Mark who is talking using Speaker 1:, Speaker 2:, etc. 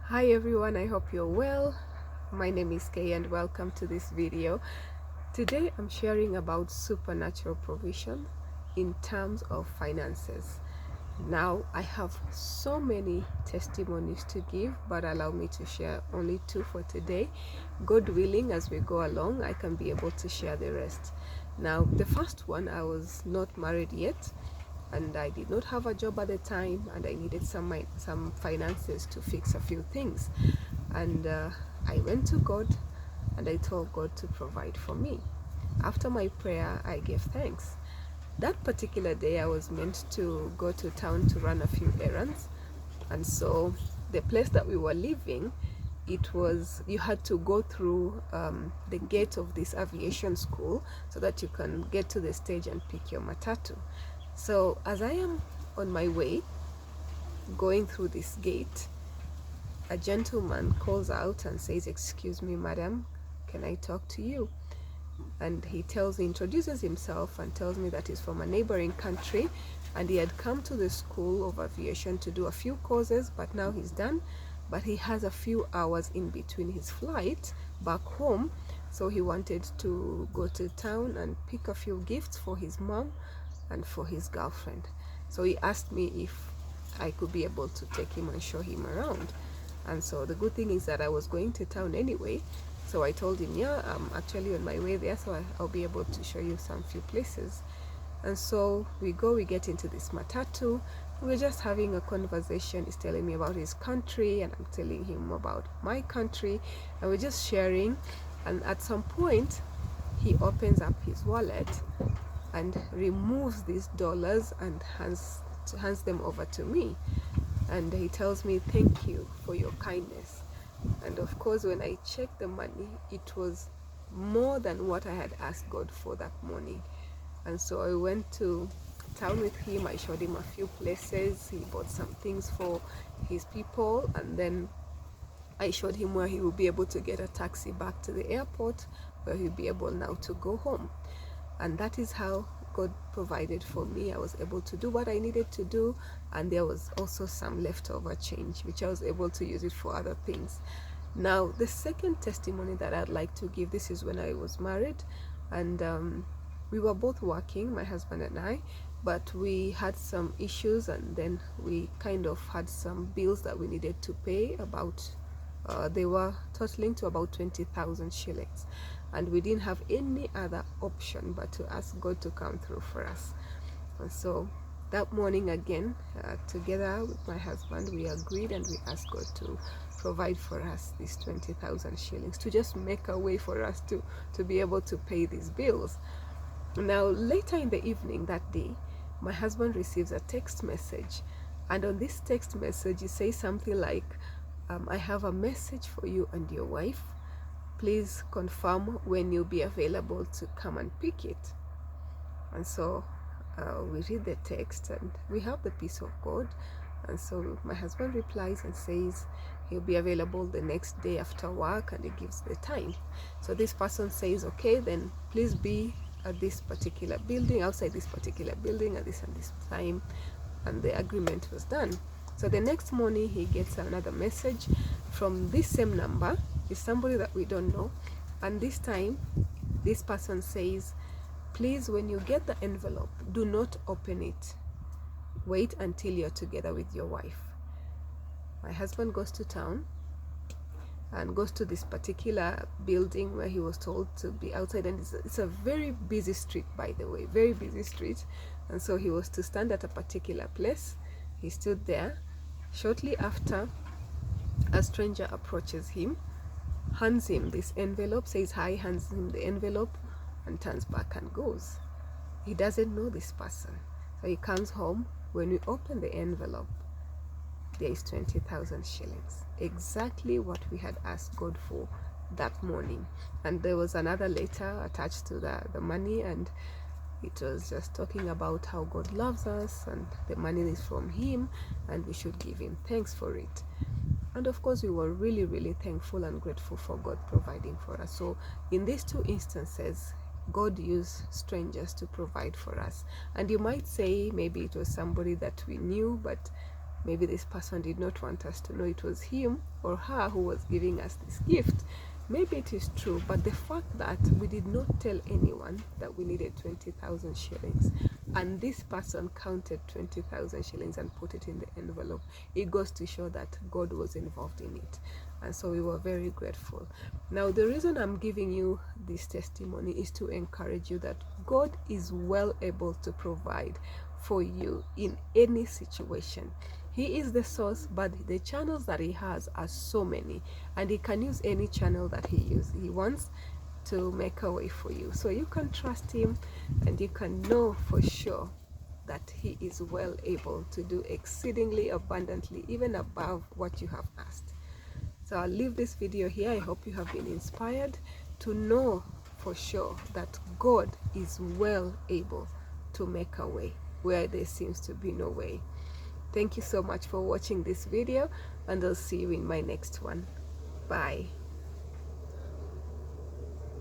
Speaker 1: Hi everyone, I hope you're well. My name is Kay and welcome to this video. Today I'm sharing about supernatural provision in terms of finances. Now I have so many testimonies to give, but allow me to share only two for today. God willing, as we go along, I can be able to share the rest. Now the first one, I was not married yet and I did not have a job at the time, and I needed some finances to fix a few things. And I went to God and I told God to provide for me. After my prayer, I gave thanks. That particular day, I was meant to go to town to run a few errands, and so the place that we were living, it was, you had to go through the gate of this aviation school so that you can get to the stage and pick your matatu. So as I am on my way going through this gate, a gentleman calls out and says, "Excuse me, madam, can I talk to you?" And he introduces himself and tells me that he's from a neighboring country and he had come to the school of aviation to do a few courses, but now he's done. But he has a few hours in between his flight back home, so he wanted to go to town and pick a few gifts for his mom and for his girlfriend. So he asked me if I could be able to take him and show him around. And so the good thing is that I was going to town anyway, so I told him, yeah, I'm actually on my way there, so I'll be able to show you some few places. And so we get into this matatu. We're just having a conversation. He's telling me about his country and I'm telling him about my country, and we're just sharing. And at some point he opens up his wallet and removes these dollars and hands them over to me, and he tells me, "Thank you for your kindness." And of course, when I checked the money, it was more than what I had asked God for that morning. And so I went to town with him. I showed him a few places. He bought some things for his people, and then I showed him where he will be able to get a taxi back to the airport, where he'll be able now to go home. And that is how God provided for me. I was able to do what I needed to do, and there was also some leftover change which I was able to use it for other things. Now the second testimony that I'd like to give, this is when I was married, and we were both working, my husband and I, but we had some issues, and then we kind of had some bills that we needed to pay. About they were totaling to about 20,000 shillings, and we didn't have any other option but to ask God to come through for us. And so that morning again, together with my husband, we agreed and we asked God to provide for us these 20,000 shillings, to just make a way for us to be able to pay these bills. Now later in the evening that day, my husband receives a text message, and on this text message he says something like, "I have a message for you and your wife. Please confirm when you'll be available to come and pick it." And so we read the text and we have the peace of God. And so my husband replies and says he'll be available the next day after work, and he gives the time. So this person says, "Okay, then please be at this particular building, outside this particular building at this and this time." And the agreement was done. So the next morning he gets another message from this same number. It's somebody that we don't know, and this time this person says, "Please, when you get the envelope, do not open it. Wait until you're together with your wife." My husband goes to town and goes to this particular building where he was told to be outside, and it's a very busy street, by the way, very busy street. And so he was to stand at a particular place. He stood there. Shortly after, a stranger approaches him, hands him this envelope, says hi, hands him the envelope, and turns back and goes. He doesn't know this person. So he comes home. When we open the envelope, there is 20,000 shillings, exactly what we had asked God for that morning. And there was another letter attached to the money, and it was just talking about how God loves us and the money is from him and we should give him thanks for it. And of course we were really, really thankful and grateful for God providing for us. So in these two instances, God used strangers to provide for us. And you might say maybe it was somebody that we knew, but maybe this person did not want us to know it was him or her who was giving us this gift. Maybe it is true, but the fact that we did not tell anyone that we needed 20,000 shillings, and this person counted 20,000 shillings and put it in the envelope, it goes to show that God was involved in it. And so we were very grateful. Now, the reason I'm giving you this testimony is to encourage you that God is well able to provide for you in any situation. He is the source, but the channels that he has are so many, and he can use any channel that he wants to make a way for you. So you can trust him, and you can know for sure that he is well able to do exceedingly abundantly, even above what you have asked. So I'll leave this video here. I hope you have been inspired to know for sure that God is well able to make a way where there seems to be no way. Thank you so much for watching this video, and I'll see you in my next one. Bye.